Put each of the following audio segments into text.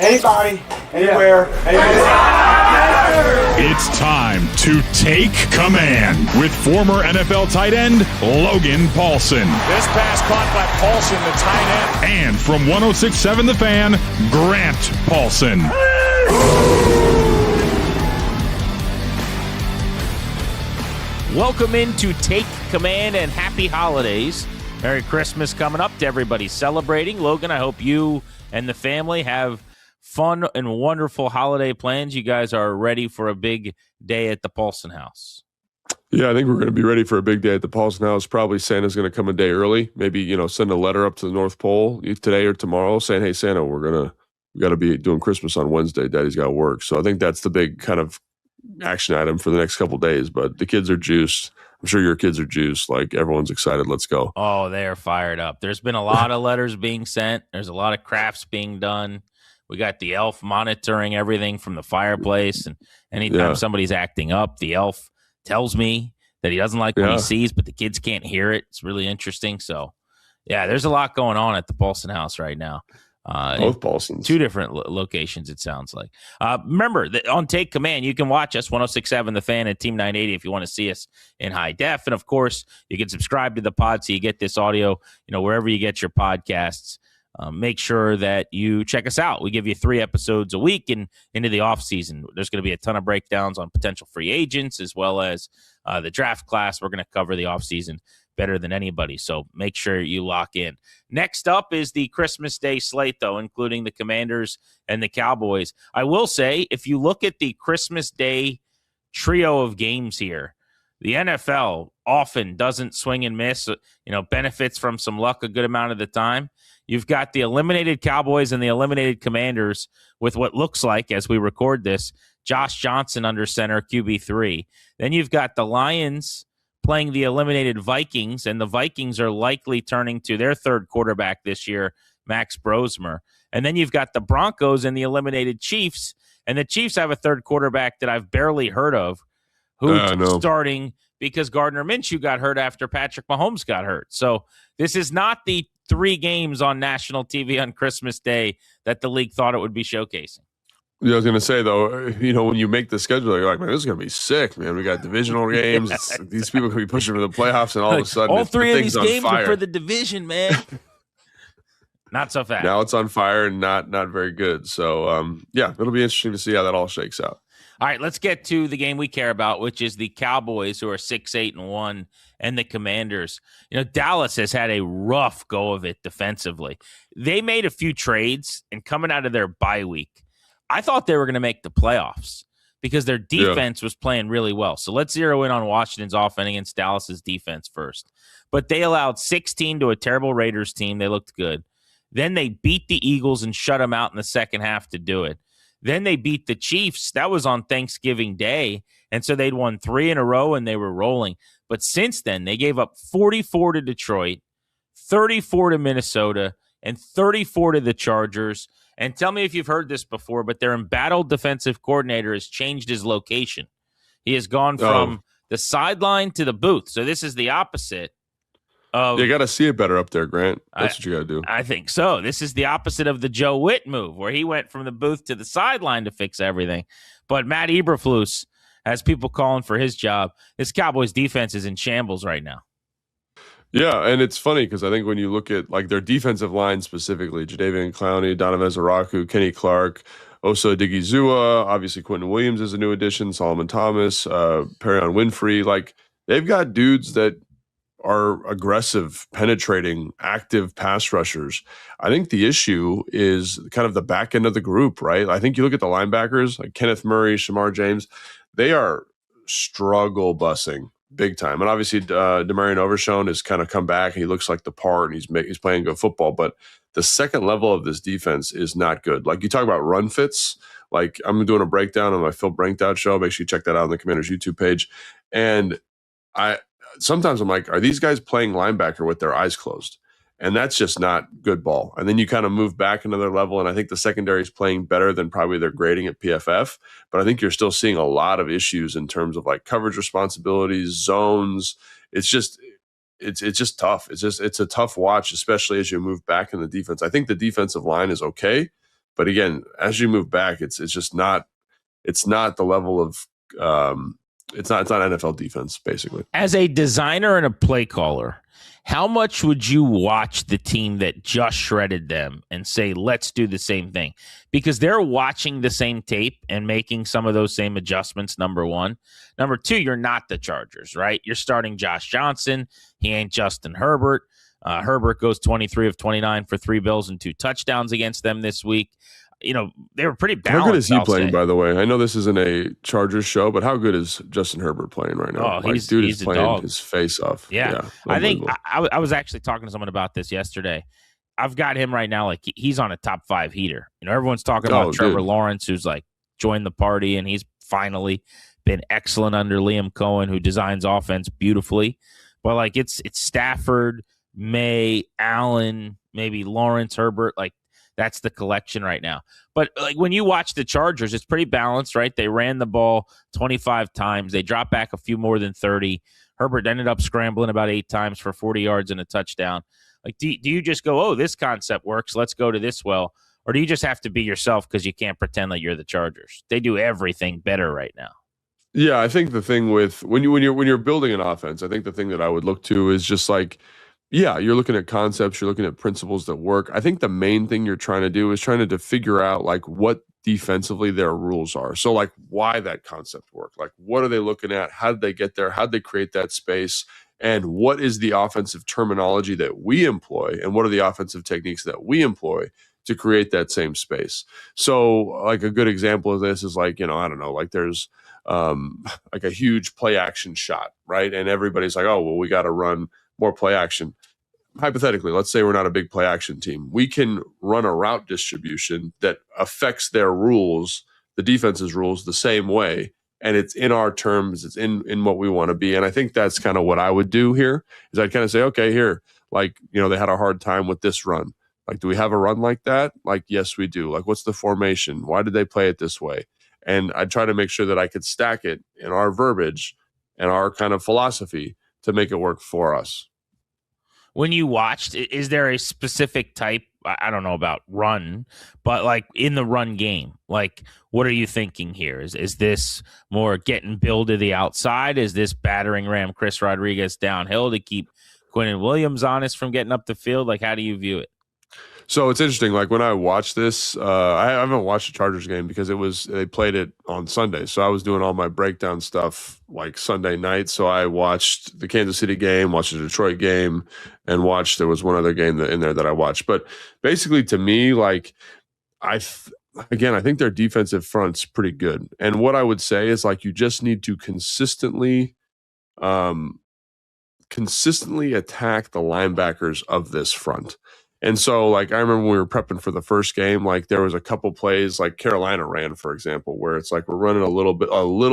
Anybody, anywhere, It's time to take command with former NFL tight end Logan Paulsen. This pass caught by Paulsen, the tight end. And from 106.7 The Fan, Grant Paulsen. Welcome into Take Command and happy holidays. Merry Christmas coming up to everybody celebrating. Logan, I hope you and the family have fun and wonderful holiday plans. You guys are ready for a big day at the Paulsen house. Yeah, I think we're going to be ready for a big day at the Paulsen house. Probably Santa's going to come a day early. Maybe, send a letter up to the North Pole today or tomorrow saying, hey, Santa, we got to be doing Christmas on Wednesday. Daddy's got to work. So I think that's the big kind of action item for the next couple of days. But the kids are juiced. I'm sure your kids are juiced. Like, everyone's excited. Let's go. Oh, they are fired up. There's been a lot of letters being sent. There's a lot of crafts being done. We got the elf monitoring everything from the fireplace. And anytime somebody's acting up, the elf tells me that he doesn't like what he sees, but the kids can't hear it. It's really interesting. So, yeah, there's a lot going on at the Paulsen house right now. Both Paulsens. Two different locations, it sounds like. Remember, that on Take Command, you can watch us, 106.7 The Fan and Team 980 if you want to see us in high def. And, of course, you can subscribe to the pod so you get this audio, wherever you get your podcasts. Make sure that you check us out. We give you 3 episodes a week and into the off season. There's going to be a ton of breakdowns on potential free agents as well as the draft class. We're going to cover the off season better than anybody. So make sure you lock in. Next up is the Christmas Day slate, though, including the Commanders and the Cowboys. I will say, if you look at the Christmas Day trio of games here, the NFL often doesn't swing and miss, benefits from some luck a good amount of the time. You've got the eliminated Cowboys and the eliminated Commanders with what looks like, as we record this, Josh Johnson under center, QB3. Then you've got the Lions playing the eliminated Vikings, and the Vikings are likely turning to their third quarterback this year, Max Brosmer. And then you've got the Broncos and the eliminated Chiefs, and the Chiefs have a third quarterback that I've barely heard of, who's starting because Gardner Minshew got hurt after Patrick Mahomes got hurt. So this is not the 3 games on national TV on Christmas Day that the league thought it would be showcasing. Yeah, I was going to say, though, when you make the schedule, you're like, man, this is going to be sick, man. We got divisional games. These people could be pushing for the playoffs, and all of a sudden, all 3 of these games are for the division, man. Not so fast. Now it's on fire and not very good. So, it'll be interesting to see how that all shakes out. All right, let's get to the game we care about, which is the Cowboys, who are 6-8-1, and the Commanders. Dallas has had a rough go of it defensively. They made a few trades, and coming out of their bye week, I thought they were going to make the playoffs because their defense was playing really well. So let's zero in on Washington's offense against Dallas's defense first. But they allowed 16 to a terrible Raiders team. They looked good. Then they beat the Eagles and shut them out in the second half to do it. Then they beat the Chiefs. That was on Thanksgiving Day. And so they'd won 3 in a row and they were rolling. But since then, they gave up 44 to Detroit, 34 to Minnesota, and 34 to the Chargers. And tell me if you've heard this before, but their embattled defensive coordinator has changed his location. He has gone from the sideline to the booth. So this is the opposite of... You got to see it better up there, Grant. That's what you got to do. I think so. This is the opposite of the Joe Witt move, where he went from the booth to the sideline to fix everything. But Matt Eberflus has people calling for his job. This Cowboys defense is in shambles right now. Yeah, and it's funny because I think when you look at their defensive line specifically, Jadeveon Clowney, Donovan Zaraku, Kenny Clark, Osa Odigizua, obviously Quentin Williams is a new addition, Solomon Thomas, Perion Winfrey, they've got dudes that are aggressive, penetrating, active pass rushers. I think the issue is kind of the back end of the group, right? I think you look at the linebackers like Kenneth Murray, Shamar James, they are struggle bussing big time. And obviously Demarion Overshown has kind of come back and he looks like the part and he's playing good football. But the second level of this defense is not good. Like you talk about run fits, I'm doing a breakdown on my Phil Brankdown show. Make sure you check that out on the Commanders YouTube page. And sometimes I'm like, are these guys playing linebacker with their eyes closed? And that's just not good ball. And then you kind of move back another level. And I think the secondary is playing better than probably their grading at PFF. But I think you're still seeing a lot of issues in terms of coverage responsibilities, zones. It's just tough. It's a tough watch, especially as you move back in the defense. I think the defensive line is okay. But again, as you move back, it's just not the level of it's not NFL defense, basically. As a designer and a play caller, how much would you watch the team that just shredded them and say, let's do the same thing? Because they're watching the same tape and making some of those same adjustments, number one. Number two, you're not the Chargers, right? You're starting Josh Johnson. He ain't Justin Herbert. Herbert goes 23 of 29 for 3 bills and 2 touchdowns against them this week. You know, they were pretty balanced. How good is he playing, by the way? I know this isn't a Chargers show, but how good is Justin Herbert playing right now? Oh, he's playing dog. His face off. Yeah. I think I was actually talking to someone about this yesterday. I've got him right now, like he's on a top 5 heater. You know, everyone's talking about Trevor Lawrence, who's like joined the party, and he's finally been excellent under Liam Cohen, who designs offense beautifully. But like it's Stafford, May, Allen, maybe Lawrence, Herbert, like that's the collection right now. But like when you watch the Chargers, it's pretty balanced, right? They ran the ball 25 times. They dropped back a few more than 30. Herbert ended up scrambling about 8 times for 40 yards and a touchdown. Like, do you just go, oh, this concept works, let's go to this well? Or do you just have to be yourself because you can't pretend like you're the Chargers? They do everything better right now. Yeah, I think the thing with when you're building an offense, I think the thing that I would look to is just like, yeah, you're looking at concepts, you're looking at principles that work. I think the main thing you're trying to do is trying to figure out like what defensively their rules are. So like why that concept worked. Like what are they looking at? How did they get there? How did they create that space? And what is the offensive terminology that we employ? And what are the offensive techniques that we employ to create that same space? So like a good example of this is like, you know, I don't know, like there's like a huge play action shot, right? And everybody's like, oh, well, we got to run more play action. Hypothetically, let's say we're not a big play action team. We can run a route distribution that affects their rules, the defense's rules, the same way. And it's in our terms, it's in what we want to be. And I think that's kind of what I would do here is I'd kind of say, okay, here, like, you know, they had a hard time with this run. Like, do we have a run like that? Like, yes, we do. Like, what's the formation? Why did they play it this way? And I'd try to make sure that I could stack it in our verbiage and our kind of philosophy to make it work for us. When you watched, is there a specific type, I don't know about run, but like in the run game, like what are you thinking here? Is this more getting Bill to the outside? Is this battering ram Chris Rodriguez downhill to keep Quinnen Williams honest from getting up the field? Like, how do you view it? So it's interesting. Like when I watched this, I haven't watched the Chargers game because they played it on Sunday. So I was doing all my breakdown stuff like Sunday night. So I watched the Kansas City game, watched the Detroit game, and there was one other game in there that I watched. But basically to me, like I think their defensive front's pretty good. And what I would say is like, you just need to consistently attack the linebackers of this front. And so, like, I remember when we were prepping for the first game, like there was a couple plays like Carolina ran, for example, where it's like we're running a little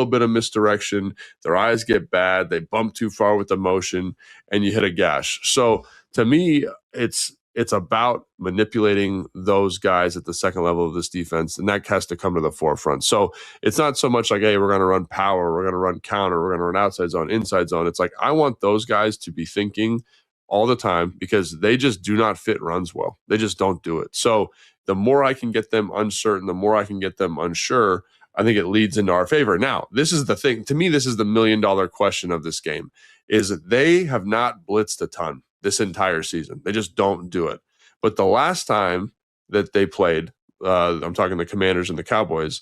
bit of misdirection. Their eyes get bad. They bump too far with the motion and you hit a gash. So to me, it's about manipulating those guys at the second level of this defense, and that has to come to the forefront. So it's not so much like, hey, we're going to run power, we're going to run counter, we're going to run outside zone, inside zone. It's like I want those guys to be thinking all the time because they just do not fit runs well. They just don't do it. So the more I can get them uncertain, the more I can get them unsure, I think it leads into our favor. Now, this is the thing. To me, this is the $1 million question of this game, is that they have not blitzed a ton this entire season. They just don't do it. But the last time that they played, I'm talking the Commanders and the Cowboys,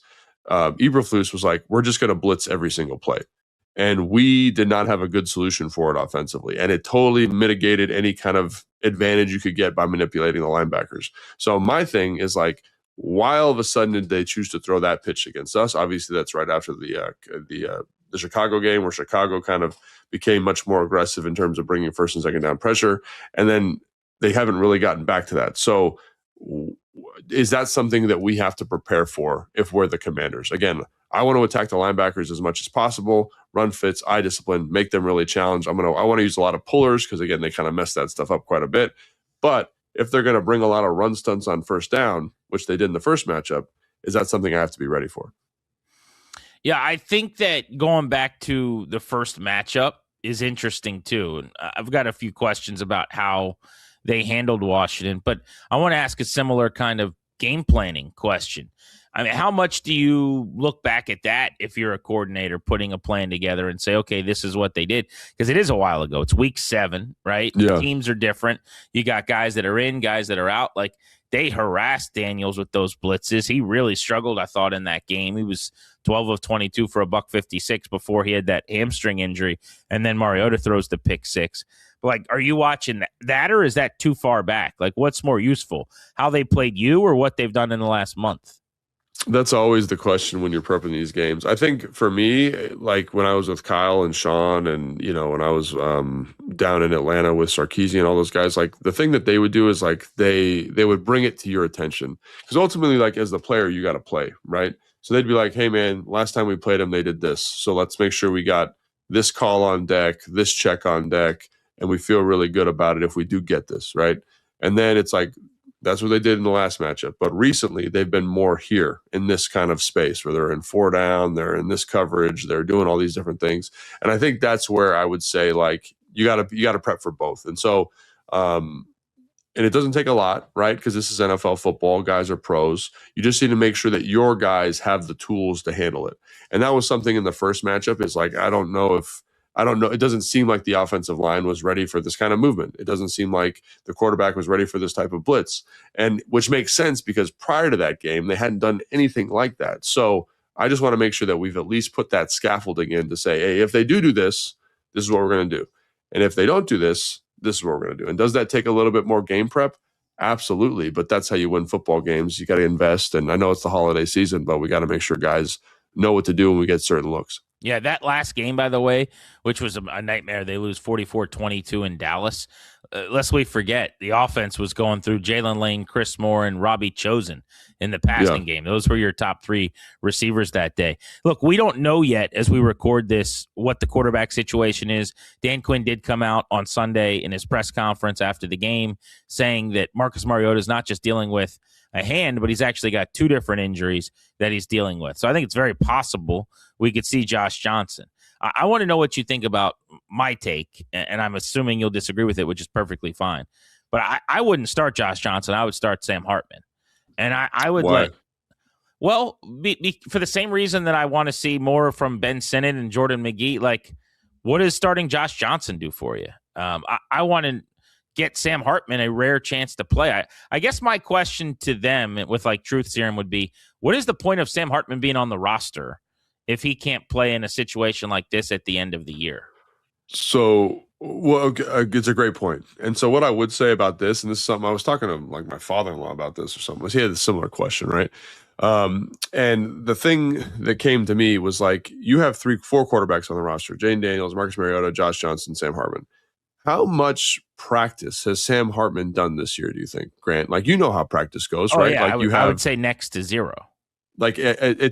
Eberflus was like, we're just going to blitz every single play. And we did not have a good solution for it offensively. And it totally mitigated any kind of advantage you could get by manipulating the linebackers. So my thing is like, why all of a sudden did they choose to throw that pitch against us? Obviously, that's right after the Chicago game where Chicago kind of became much more aggressive in terms of bringing first and second down pressure. And then they haven't really gotten back to that. So is that something that we have to prepare for if we're the Commanders? Again, I want to attack the linebackers as much as possible, run fits, eye discipline, make them really challenged. I want to use a lot of pullers because, again, they kind of mess that stuff up quite a bit. But if they're going to bring a lot of run stunts on first down, which they did in the first matchup, is that something I have to be ready for? Yeah, I think that going back to the first matchup is interesting too. And I've got a few questions about how they handled Washington, but I want to ask a similar kind of game planning question. I mean, how much do you look back at that if you're a coordinator putting a plan together and say, okay, this is what they did? Because it is a while ago. It's week 7, right? Yeah. Teams are different. You got guys that are in, guys that are out. Like, they harassed Daniels with those blitzes. He really struggled, I thought, in that game. He was 12 of 22 for $156 before he had that hamstring injury. And then Mariota throws the pick 6. But, like, are you watching that, or is that too far back? Like, what's more useful? How they played you or what they've done in the last month? That's always the question when you're prepping these games. I think for me, like when I was with Kyle and Sean and, when I was down in Atlanta with Sarkisian and all those guys, like the thing that they would do is like they would bring it to your attention. Because ultimately, like as the player, you got to play, right? So they'd be like, hey, man, last time we played them, they did this. So let's make sure we got this call on deck, this check on deck, and we feel really good about it if we do get this, right? And then it's like, that's what they did in the last matchup. But recently, they've been more here in this kind of space where they're in 4 down, they're in this coverage, they're doing all these different things. And I think that's where I would say, like, you gotta prep for both. And so, and it doesn't take a lot, right? Because this is NFL football. Guys are pros. You just need to make sure that your guys have the tools to handle it. And that was something in the first matchup is like, I don't know. It doesn't seem like the offensive line was ready for this kind of movement. It doesn't seem like the quarterback was ready for this type of blitz. And which makes sense because prior to that game, they hadn't done anything like that. So I just want to make sure that we've at least put that scaffolding in to say, hey, if they do this, this is what we're going to do. And if they don't do this, this is what we're going to do. And does that take a little bit more game prep? Absolutely. But that's how you win football games. You got to invest. And I know it's the holiday season, but we got to make sure guys know what to do when we get certain looks. Yeah, that last game, by the way, which was a nightmare, they lose 44-22 in Dallas. Lest we forget, the offense was going through Jalen Lane, Chris Moore, and Robbie Chosen in the passing game. Those were your top 3 receivers that day. Look, we don't know yet as we record this what the quarterback situation is. Dan Quinn did come out on Sunday in his press conference after the game saying that Marcus Mariota is not just dealing with a hand, but he's actually got 2 different injuries that he's dealing with. So I think it's very possible we could see Josh Johnson. I want to know what you think about my take, and I'm assuming you'll disagree with it, which is perfectly fine. But I wouldn't start Josh Johnson. I would start Sam Hartman. And I would for the same reason that I want to see more from Ben Sinnott and Jordan McGee. Like, what does starting Josh Johnson do for you? I want to get Sam Hartman a rare chance to play. I guess my question to them with like truth serum would be, what is the point of Sam Hartman being on the roster if he can't play in a situation like this at the end of the year? So, well, it's a great point. And so what I would say about this, and this is something I was talking to like my father-in-law about this or something, was he had a similar question, right? And the thing that came to me was like, you have 4 quarterbacks on the roster, Jane Daniels, Marcus Mariota, Josh Johnson, Sam Hartman. How much practice has Sam Hartman done this year, do you think, Grant? Like, you know how practice goes, right? Yeah, like I would say next to 0. Like,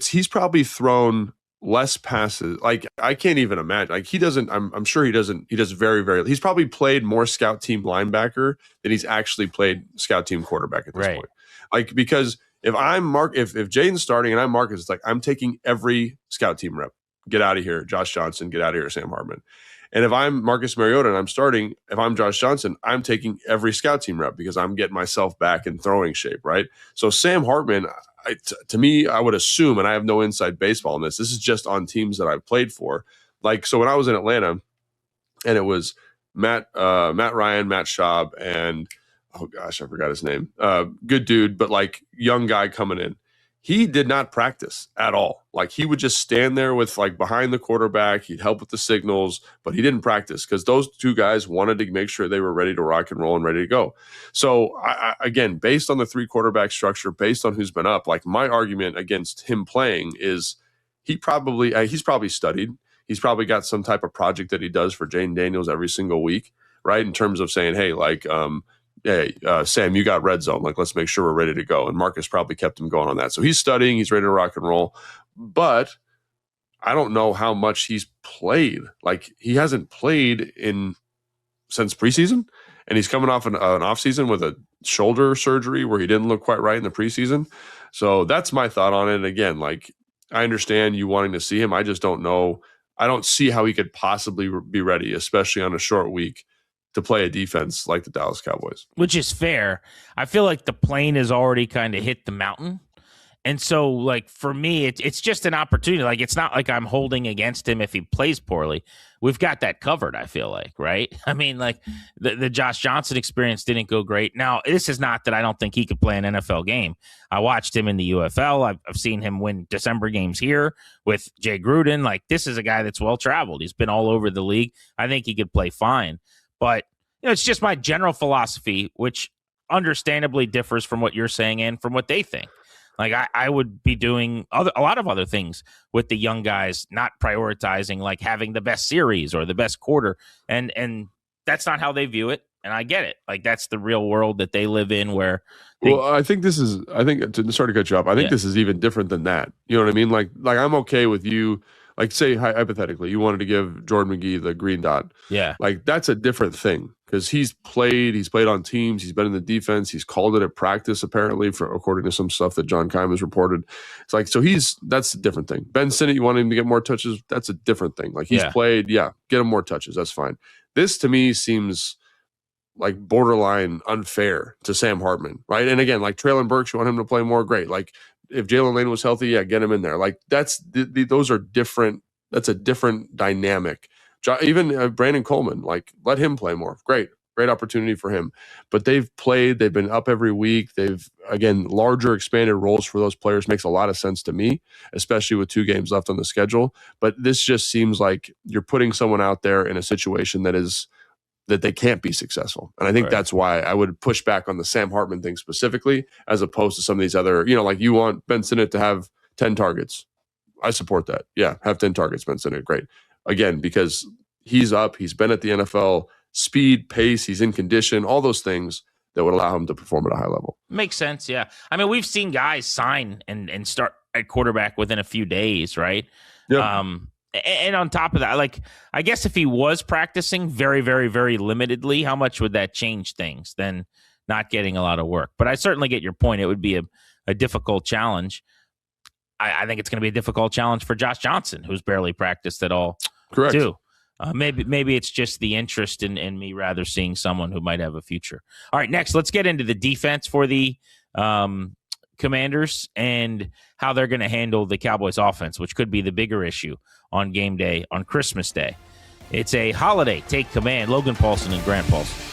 he's probably thrown less passes. Like, I can't even imagine. Like, he doesn't, I'm sure he doesn't, he does very, very, he's probably played more scout team linebacker than he's actually played scout team quarterback at this point. Like, because if Jaden's starting and I'm Marcus, it's like, I'm taking every scout team rep. Get out of here, Josh Johnson. Get out of here, Sam Hartman. And if I'm Marcus Mariota and I'm starting, if I'm Josh Johnson, I'm taking every scout team rep because I'm getting myself back in throwing shape, right? So Sam Hartman, to me, I would assume, and I have no inside baseball on this, is just on teams that I've played for. Like, so when I was in Atlanta, and it was Matt Ryan, Matt Schaub, and, oh gosh, I forgot his name. Good dude, but like young guy coming in. He did not practice at all. Like, he would just stand there with like behind the quarterback. He'd help with the signals, but he didn't practice because those 2 guys wanted to make sure they were ready to rock and roll and ready to go. So again, based on the 3 quarterback structure, based on who's been up, like my argument against him playing is he's probably studied. He's probably got some type of project that he does for Jane Daniels every single week, right? In terms of saying, hey, like, hey, Sam, you got red zone. Like, let's make sure we're ready to go. And Marcus probably kept him going on that. So he's studying. He's ready to rock and roll. But I don't know how much he's played. Like, he hasn't played since preseason. And he's coming off an offseason with a shoulder surgery where he didn't look quite right in the preseason. So that's my thought on it. And again, like, I understand you wanting to see him. I just don't know. I don't see how he could possibly be ready, especially on a short week, to play a defense like the Dallas Cowboys. Which is fair. I feel like the plane has already kind of hit the mountain. And so, like, for me, it's just an opportunity. Like, it's not like I'm holding against him if he plays poorly. We've got that covered, I feel like, right? I mean, like, the Josh Johnson experience didn't go great. Now, this is not that I don't think he could play an NFL game. I watched him in the UFL. I've seen him win December games here with Jay Gruden. Like, this is a guy that's well-traveled. He's been all over the league. I think he could play fine. But, it's just my general philosophy, which understandably differs from what you're saying and from what they think. Like, I would be doing a lot of other things with the young guys, not prioritizing like having the best series or the best quarter. And that's not how they view it. And I get it. Like, that's the real world that they live in where. I think sorry to cut you off. I think this is even different than that. You know what I mean? Like I'm okay with you. Like, say, hypothetically, you wanted to give Jordan McGee the green dot. Yeah. Like, that's a different thing because he's played on teams. He's been in the defense. He's called it at practice, apparently, according to some stuff that John Keim has reported. It's like, so that's a different thing. Ben Sinnott, you want him to get more touches? That's a different thing. Like, he's played, get him more touches. That's fine. This, to me, seems like borderline unfair to Sam Hartman, right? And again, like Traylon Burks, you want him to play more? Great. Like, if Jalen Lane was healthy, get him in there. Like, those are different. That's a different dynamic. Even Brandon Coleman, like, let him play more. Great opportunity for him. But they've been up every week. They've, again, larger expanded roles for those players makes a lot of sense to me, especially with 2 games left on the schedule. But this just seems like you're putting someone out there in a situation that they can't be successful. And I think that's why I would push back on the Sam Hartman thing specifically, as opposed to some of these other, like you want Ben Sinnott to have 10 targets. I support that. Yeah, have 10 targets, Ben Sinnott. Great. Again, because he's up, he's been at the NFL, speed, pace, he's in condition, all those things that would allow him to perform at a high level. Makes sense, yeah. I mean, we've seen guys sign and start at quarterback within a few days, right? Yeah. And on top of that, like, I guess if he was practicing very, very, very limitedly, how much would that change things than not getting a lot of work? But I certainly get your point. It would be a difficult challenge. I think it's going to be a difficult challenge for Josh Johnson, who's barely practiced at all. Correct. Too. Maybe it's just the interest in me rather seeing someone who might have a future. All right, next, let's get into the defense for the Commanders and how they're going to handle the Cowboys offense, which could be the bigger issue on game day, on Christmas Day. It's a holiday. Take command. Logan Paulsen and Grant Paulsen.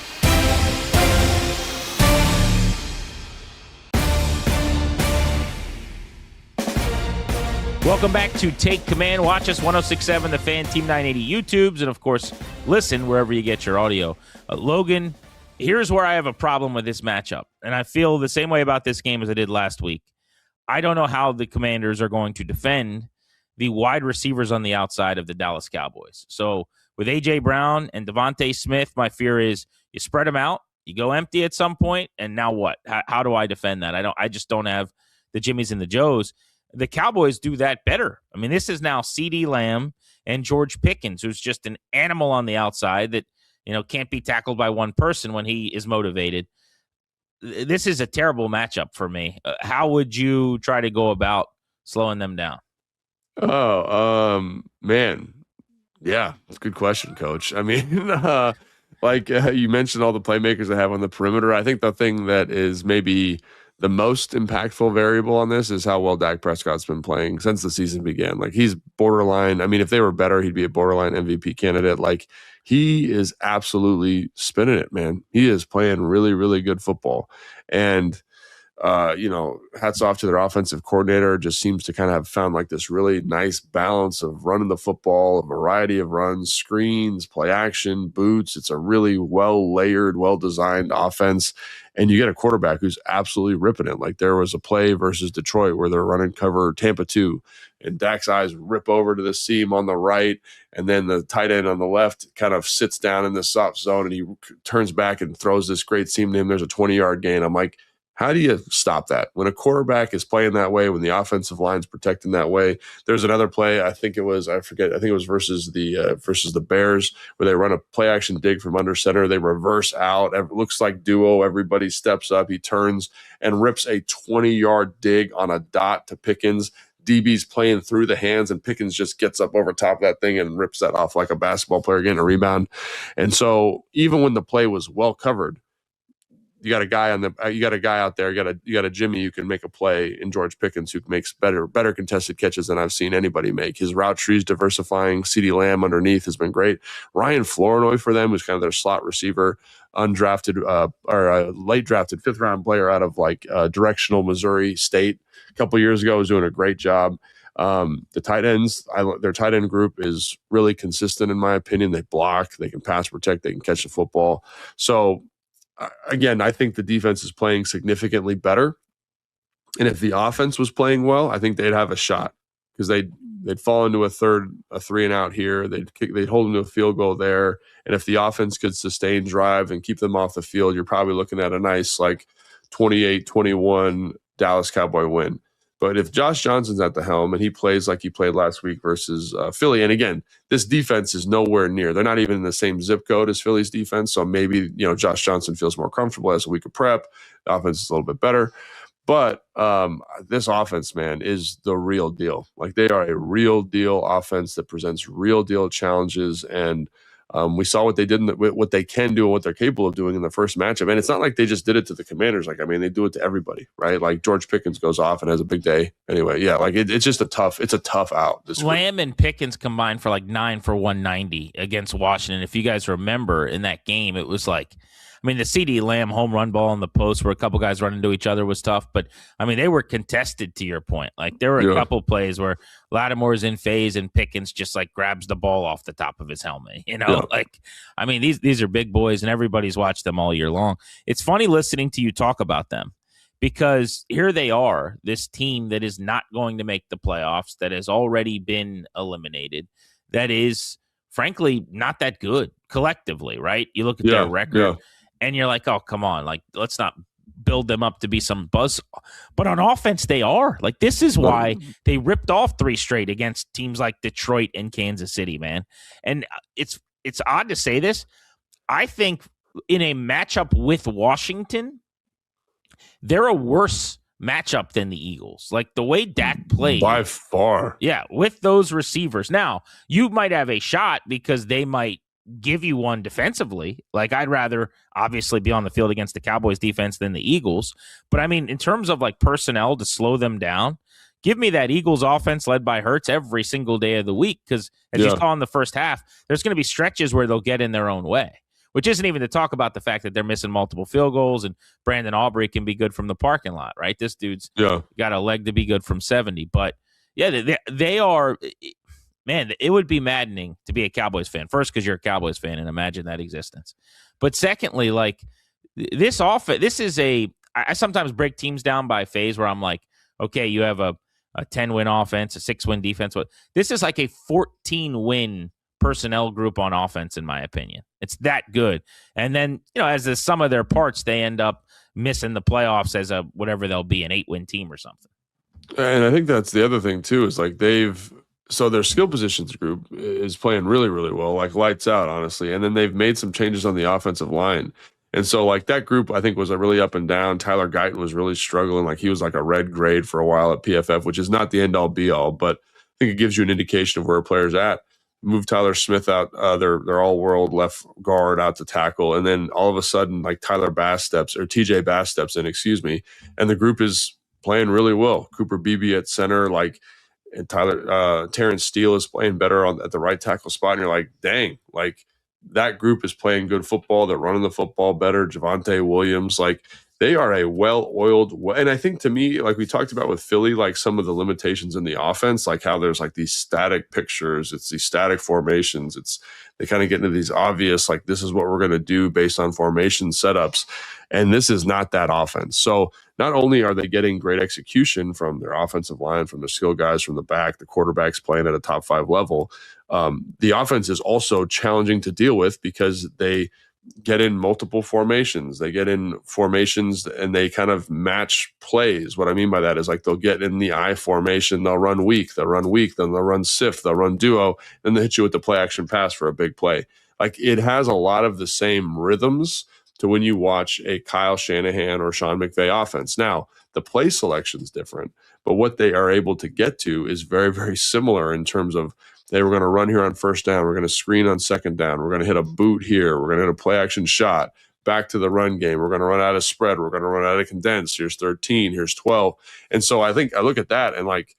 Welcome back to Take Command. Watch us 106.7 The Fan, Team 980 YouTubes, and of course, listen wherever you get your audio. Logan, here's where I have a problem with this matchup, and I feel the same way about this game as I did last week. I don't know how the Commanders are going to defend the wide receivers on the outside of the Dallas Cowboys. So with A.J. Brown and Devontae Smith, my fear is you spread them out, you go empty at some point, and now what? How do I defend that? I just don't have the Jimmies and the Joes. The Cowboys do that better. I mean, this is now CeeDee Lamb and George Pickens, who's just an animal on the outside that, can't be tackled by one person when he is motivated. This is a terrible matchup for me. How would you try to go about slowing them down? Oh, man. Yeah, that's a good question, Coach. I mean, you mentioned all the playmakers they have on the perimeter. I think the thing that is maybe the most impactful variable on this is how well Dak Prescott's been playing since the season began. Like, he's borderline. I mean, if they were better, he'd be a borderline MVP candidate. Like, he is absolutely spinning it, man. He is playing really, really good football. And, hats off to their offensive coordinator. Just seems to kind of have found like this really nice balance of running the football, a variety of runs, screens, play action, boots. It's a really well-layered, well-designed offense. And you get a quarterback who's absolutely ripping it. Like, there was a play versus Detroit where they're running cover Tampa 2, and Dak's eyes rip over to the seam on the right, and then the tight end on the left kind of sits down in the soft zone, and he turns back and throws this great seam to him. There's a 20-yard gain. I'm like, how do you stop that? When a quarterback is playing that way, when the offensive line's protecting that way. There's another play, I think it was versus the Bears, where they run a play action dig from under center. They reverse out. It looks like duo. Everybody steps up. He turns and rips a 20-yard dig on a dot to Pickens. DB's playing through the hands, and Pickens just gets up over top of that thing and rips that off like a basketball player getting a rebound. And so even when the play was well covered, you got a guy out there, you got a Jimmy who can make a play in George Pickens, who makes better contested catches than I've seen anybody make. His route trees diversifying. CeeDee Lamb underneath has been great. Ryan Flournoy for them, who's kind of their slot receiver, undrafted or a late drafted 5th round player out of directional Missouri State a couple years ago, was doing a great job. The tight ends, their tight end group is really consistent in my opinion. They block, they can pass protect, they can catch the football. So again, I think the defense is playing significantly better. And if the offense was playing well, I think they'd have a shot, because they'd fall into a 3 and out here. They'd hold them to a field goal there. And if the offense could sustain drive and keep them off the field, you're probably looking at a nice 28-21 Dallas Cowboy win. But if Josh Johnson's at the helm and he plays like he played last week versus Philly, and again, this defense is nowhere near. They're not even in the same zip code as Philly's defense. So maybe, Josh Johnson feels more comfortable as a week of prep. The offense is a little bit better. But this offense, man, is the real deal. They are a real deal offense that presents real deal challenges. And we saw what they did, what they can do and what they're capable of doing in the first matchup. And it's not like they just did it to the Commanders. They do it to everybody, right? George Pickens goes off and has a big day. Anyway, yeah, it's just a tough out. Lamb and Pickens combined for 9 for 190 against Washington. If you guys remember in that game, it was the CeeDee Lamb home run ball in the post where a couple guys run into each other was tough. But, they were contested, to your point. There were a couple plays where Lattimore's in phase and Pickens just, grabs the ball off the top of his helmet. These are big boys, and everybody's watched them all year long. It's funny listening to you talk about them, because here they are, this team that is not going to make the playoffs, that has already been eliminated, that is, frankly, not that good collectively, right? You look at their record. And you're like, oh, come on. Let's not build them up to be some buzz. But on offense, they are. This is why they ripped off 3 straight against teams like Detroit and Kansas City, man. And it's odd to say this. I think in a matchup with Washington, they're a worse matchup than the Eagles. The way Dak played. By far. Yeah, with those receivers. Now, you might have a shot because they might give you one defensively. I'd rather obviously be on the field against the Cowboys defense than the Eagles. But in terms of personnel to slow them down, give me that Eagles offense led by Hurts every single day of the week. Because as you saw in the first half, there's going to be stretches where they'll get in their own way, which isn't even to talk about the fact that they're missing multiple field goals and Brandon Aubrey can be good from the parking lot, right? This dude's got a leg to be good from 70. But yeah, they are. Man, it would be maddening to be a Cowboys fan. First, because you're a Cowboys fan, and imagine that existence. But secondly, this offense, I sometimes break teams down by phase where I'm okay, you have a 10-win offense, a 6-win defense. This is a 14-win personnel group on offense, in my opinion. It's that good. And then, as the sum of their parts, they end up missing the playoffs as whatever they'll be, an 8-win team or something. And I think that's the other thing, too, is so their skill positions group is playing really, really well, lights out, honestly. And then they've made some changes on the offensive line. And so that group, I think, was a really up and down. Tyler Guyton was really struggling. He was a red grade for a while at PFF, which is not the end all be all, but I think it gives you an indication of where a player's at. Move Tyler Smith out, their all world left guard out to tackle. And then all of a sudden, TJ Bass steps in, and the group is playing really well. Cooper Beebe at center, and Terrence Steele is playing better at the right tackle spot. And you're dang, that group is playing good football. They're running the football better. Javonte Williams, they are a well-oiled. And I think to me, we talked about with Philly, some of the limitations in the offense, how there's these static pictures. It's these static formations. They kind of get into these obvious, this is what we're going to do based on formation setups. And this is not that offense. So not only are they getting great execution from their offensive line, from their skill guys from the back, the quarterback's playing at a top 5 level, the offense is also challenging to deal with because they get in multiple formations. They get in formations and they kind of match plays. What I mean by that is they'll get in the I formation, they'll run weak, then they'll run sift, they'll run duo, then they hit you with the play action pass for a big play. It has a lot of the same rhythms to when you watch a Kyle Shanahan or Sean McVay offense. Now, the play selection is different, But what they are able to get to is very, very similar in terms of they were going to run here on first down. We're going to screen on second down. We're going to hit a boot here. We're going to hit a play action shot. Back to the run game. We're going to run out of spread. We're going to run out of condense. Here's 13. Here's 12. And so I think I look at that and like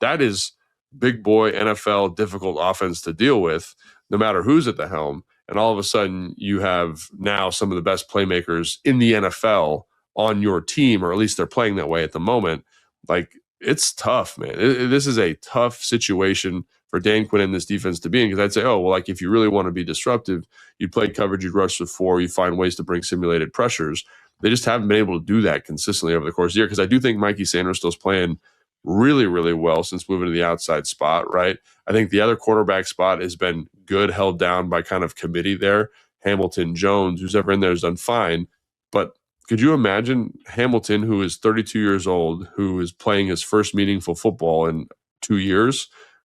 that is big boy NFL difficult offense to deal with no matter who's at the helm. And all of a sudden you have now some of the best playmakers in the NFL on your team, or at least they're playing that way at the moment. Like it's tough, man. This is a tough situation for Dan Quinn and this defense to be in, because I'd say, oh, well, like if you really want to be disruptive, you'd play coverage, you'd rush with 4, you find ways to bring simulated pressures. They just haven't been able to do that consistently over the course of the year, because I do think Mikey Sanders still's playing really, really well since moving to the outside spot, right? I think the other quarterback spot has been good, held down by kind of committee there. Hamilton, Jones, who's ever in there has done fine. But could you imagine Hamilton, who is 32 years old, who is playing his first meaningful football in 2 years,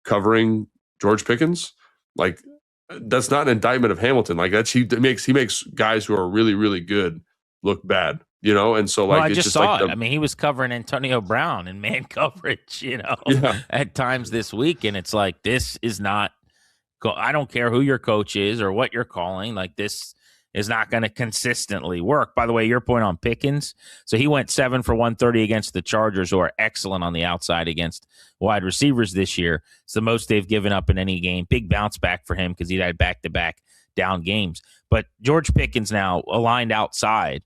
covering George Pickens? Like, that's not an indictment of Hamilton. Like, he makes guys who are really, really good look bad, you know? And so, like, I it's just just saw like it. I mean, he was covering Antonio Brown in man coverage, at times this week. And it's like, this is not, I don't care who your coach is or what you're calling. Like, this is not going to consistently work. By the way, your point on Pickens. So he went 7 for 130 against the Chargers, who are excellent on the outside against wide receivers this year. It's the most they've given up in any game. Big bounce back for him because he had back-to-back down games. But George Pickens now, aligned outside,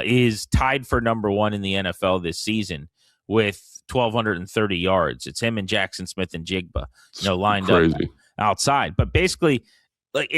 is tied for number 1 in the NFL this season with 1,230 yards. It's him and Jackson Smith and Jigba, lined up outside. But basically, like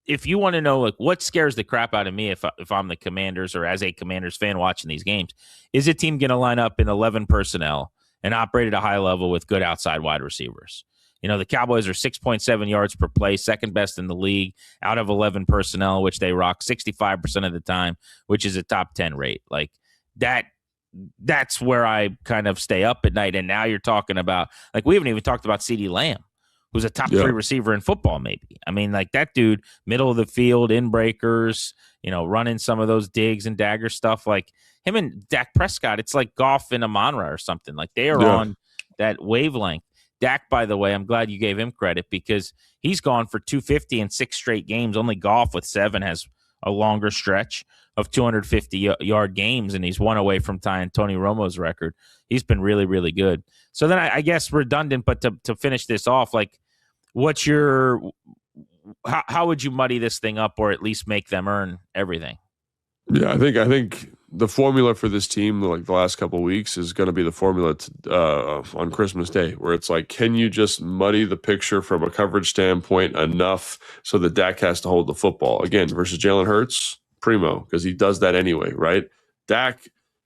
if you want to know, like, what scares the crap out of me if I'm the Commanders or as a Commanders fan watching these games, is a team going to line up in 11 personnel and operate at a high level with good outside wide receivers. The Cowboys are 6.7 yards per play, second best in the league out of 11 personnel, which they rock 65% of the time, which is a top 10 rate. Like that's where I kind of stay up at night. And now you're talking about, like, we haven't even talked about CeeDee Lamb, who's a top 3 receiver in football, maybe. I mean, like, that dude, middle of the field, in breakers, running some of those digs and dagger stuff. Like, him and Dak Prescott, it's like Goff and Amon-Ra or something. Like, they are on that wavelength. Dak, by the way, I'm glad you gave him credit because he's gone for 250 in 6 straight games. Only Goff with 7 has a longer stretch of 250-yard games, and he's 1 away from tying Tony Romo's record. He's been really, really good. So then I guess redundant, but to finish this off, like, what's how would you muddy this thing up or at least make them earn everything? Yeah, I think the formula for this team, like the last couple of weeks, is going to be the formula on Christmas Day, where it's like, can you just muddy the picture from a coverage standpoint enough so that Dak has to hold the football? Again, versus Jalen Hurts, primo, because he does that anyway, right? Dak,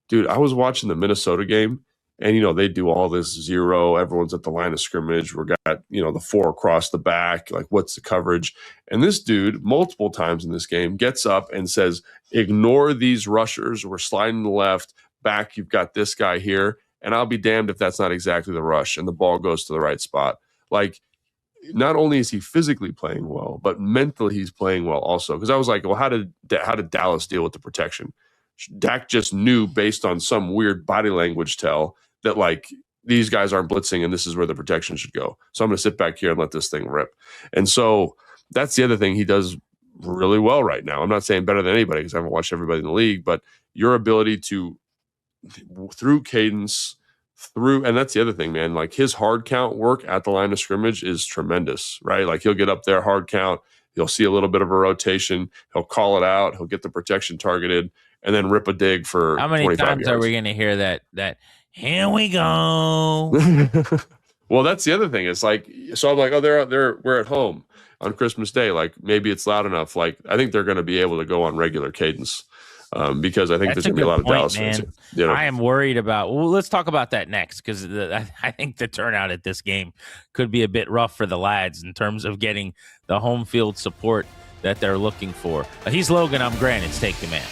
dude, I was watching the Minnesota game, and, they do all this zero. Everyone's at the line of scrimmage. We got, the 4 across the back. Like, what's the coverage? And this dude, multiple times in this game, gets up and says, ignore these rushers. We're sliding to the left. Back, you've got this guy here. And I'll be damned if that's not exactly the rush. And the ball goes to the right spot. Like, not only is he physically playing well, but mentally he's playing well also. Because I was like, well, how did Dallas deal with the protection? Dak just knew based on some weird body language tell that, like, these guys aren't blitzing and this is where the protection should go. So I'm going to sit back here and let this thing rip. And so that's the other thing he does really well right now. I'm not saying better than anybody because I haven't watched everybody in the league, but your ability to, through cadence, and that's the other thing, man, like, his hard count work at the line of scrimmage is tremendous, right? Like, he'll get up there, hard count, he'll see a little bit of a rotation, he'll call it out, he'll get the protection targeted, and then rip a dig for 25 yards. How many times are we going to hear that here we go? Well, that's the other thing. It's like, so I'm like, oh, we're at home on Christmas Day. Like, maybe it's loud enough. Like, I think they're going to be able to go on regular cadence because I think there's going to be a lot of Dallas fans. I am worried about. Well, let's talk about that next because I think the turnout at this game could be a bit rough for the lads in terms of getting the home field support that they're looking for. He's Logan. I'm Grant. It's Take Command.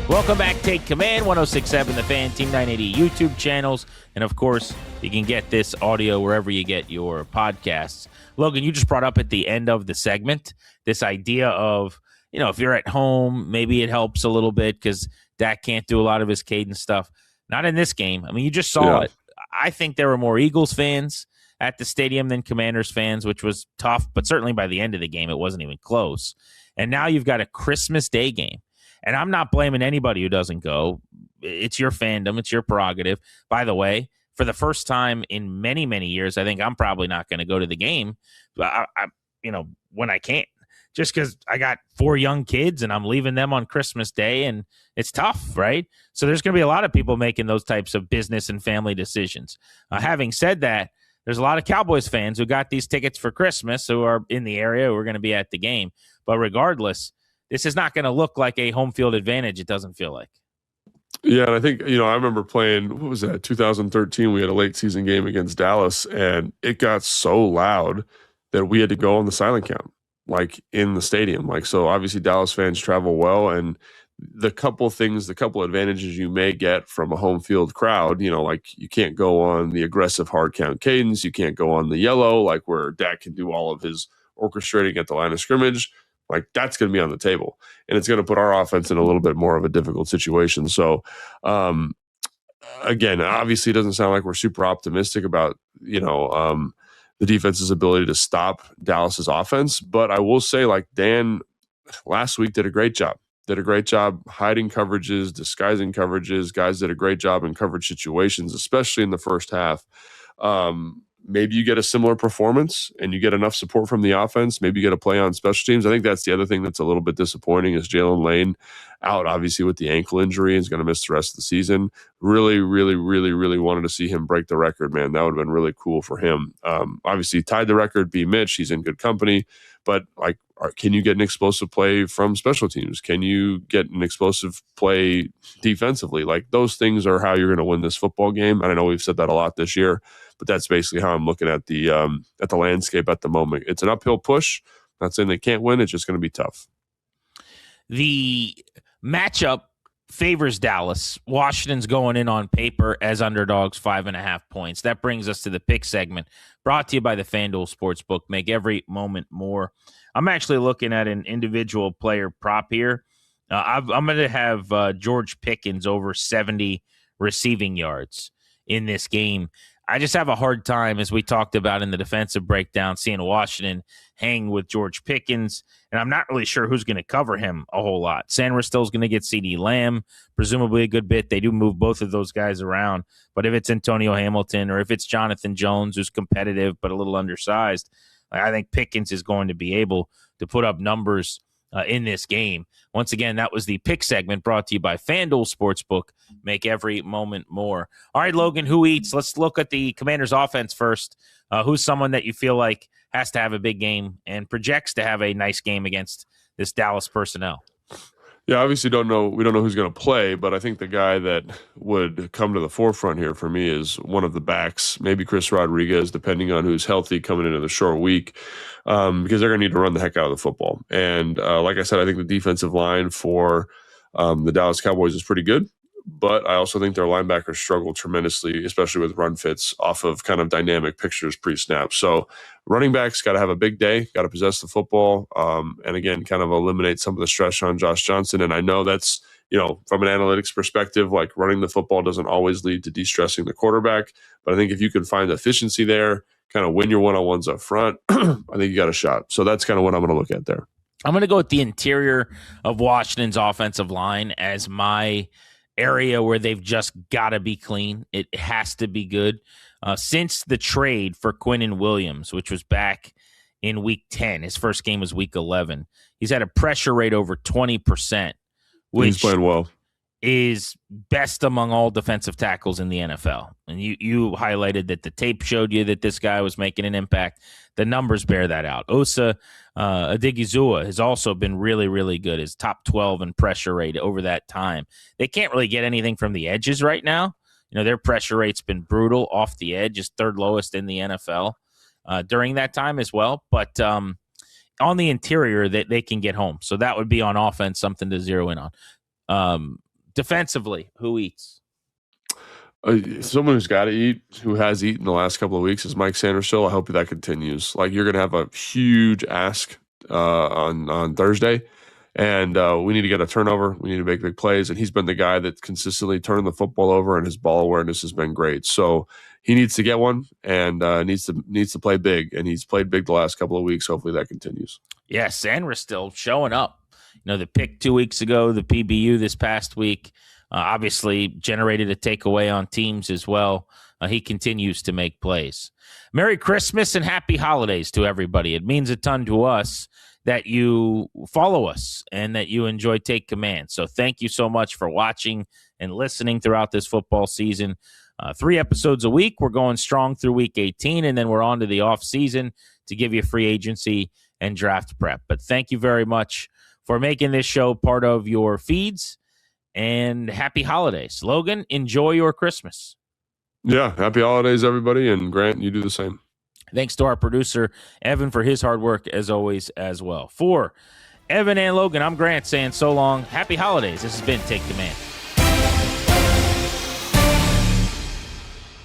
Welcome back, Take Command, 106.7 The Fan, Team 980 YouTube channels. And, of course, you can get this audio wherever you get your podcasts. Logan, you just brought up at the end of the segment this idea of if you're at home, maybe it helps a little bit because Dak can't do a lot of his cadence stuff. Not in this game. I mean, you just saw it. I think there were more Eagles fans at the stadium than Commanders fans, which was tough, but certainly by the end of the game, it wasn't even close. And now you've got a Christmas Day game. And I'm not blaming anybody who doesn't go. It's your fandom. It's your prerogative. By the way, for the first time in many, many years, I think I'm probably not going to go to the game, when I can't. Just because I got 4 young kids and I'm leaving them on Christmas Day, and it's tough, right? So there's going to be a lot of people making those types of business and family decisions. Having said that, there's a lot of Cowboys fans who got these tickets for Christmas who are in the area who are going to be at the game. But regardless, this is not going to look like a home field advantage, it doesn't feel like. Yeah, and I think, I remember playing, what was that, 2013, we had a late season game against Dallas, and it got so loud that we had to go on the silent count, like in the stadium. Like, so obviously Dallas fans travel well, and the couple advantages you may get from a home field crowd, like you can't go on the aggressive hard count cadence, you can't go on the yellow, like where Dak can do all of his orchestrating at the line of scrimmage. Like that's going to be on the table, and it's going to put our offense in a little bit more of a difficult situation. So, again, obviously it doesn't sound like we're super optimistic about, the defense's ability to stop Dallas's offense. But I will say, like, Dan last week did a great job hiding coverages, disguising coverages. Guys did a great job in coverage situations, especially in the first half. Maybe you get a similar performance and you get enough support from the offense. Maybe you get a play on special teams. I think that's the other thing that's a little bit disappointing is Jalen Lane out, obviously, with the ankle injury, and is going to miss the rest of the season. Really, really, really, really wanted to see him break the record, man. That would have been really cool for him. Obviously, tied the record, be Mitch. He's in good company. But, like, can you get an explosive play from special teams? Can you get an explosive play defensively? Like, those things are how you're going to win this football game. And I know we've said that a lot this year, but that's basically how I'm looking at the landscape at the moment. It's an uphill push. Not saying they can't win. It's just going to be tough. The matchup favors Dallas. Washington's going in on paper as underdogs, 5.5 points. That brings us to the pick segment, brought to you by the FanDuel Sportsbook. Make every moment more. I'm actually looking at an individual player prop here. I'm going to have George Pickens over 70 receiving yards in this game. I just have a hard time, as we talked about in the defensive breakdown, seeing Washington hang with George Pickens, and I'm not really sure who's going to cover him a whole lot. Sanders still is going to get CeeDee Lamb, presumably a good bit. They do move both of those guys around, but if it's Antonio Hamilton or if it's Jonathan Jones, who's competitive but a little undersized, I think Pickens is going to be able to put up numbers in this game. Once again, that was the pick segment brought to you by FanDuel Sportsbook. Make every moment more. All right, Logan, who eats? Let's look at the Commanders offense first. Who's someone that you feel like has to have a big game and projects to have a nice game against this Dallas personnel? Yeah, obviously we don't know who's going to play, but I think the guy that would come to the forefront here for me is one of the backs, maybe Chris Rodriguez, depending on who's healthy coming into the short week, because they're going to need to run the heck out of the football. And like I said, I think the defensive line for the Dallas Cowboys is pretty good, but I also think their linebackers struggle tremendously, especially with run fits off of kind of dynamic pictures pre-snap. So running backs got to have a big day, got to possess the football, and again, kind of eliminate some of the stress on Josh Johnson. And I know that's, from an analytics perspective, like running the football doesn't always lead to de-stressing the quarterback. But I think if you can find efficiency there, kind of win your one-on-ones up front, I think you got a shot. So that's kind of what I'm going to look at there. I'm going to go with the interior of Washington's offensive line as my area where they've just got to be clean. It has to be good. Since the trade for Quinnen Williams, which was back in week 10, his first game was week 11, he's had a pressure rate over 20%, which he's playing well, is best among all defensive tackles in the NFL. And you highlighted that the tape showed you that this guy was making an impact. The numbers bear that out. Osa Odigizua has also been really, really good. His top 12 in pressure rate over that time. They can't really get anything from the edges right now. Their pressure rate's been brutal off the edge, is third lowest in the NFL during that time as well. But on the interior, they can get home. So that would be on offense, something to zero in on. Defensively, who eats? Someone who's got to eat, who has eaten the last couple of weeks, is Mike Sanderson. I hope that continues. Like, you're going to have a huge ask on Thursday. And we need to get a turnover. We need to make big plays. And he's been the guy that's consistently turning the football over, and his ball awareness has been great. So he needs to get one and needs to play big. And he's played big the last couple of weeks. Hopefully that continues. Yeah, Sandra still showing up. The pick 2 weeks ago, the PBU this past week, obviously generated a takeaway on teams as well. He continues to make plays. Merry Christmas and happy holidays to everybody. It means a ton to us that you follow us and that you enjoy Take Command. So thank you so much for watching and listening throughout this football season. 3 episodes a week. We're going strong through week 18, and then we're on to the off season to give you free agency and draft prep. But thank you very much for making this show part of your feeds, and happy holidays. Logan, enjoy your Christmas. Yeah, happy holidays, everybody. And Grant, you do the same. Thanks to our producer, Evan, for his hard work as always as well. For Evan and Logan, I'm Grant saying so long. Happy holidays. This has been Take Command.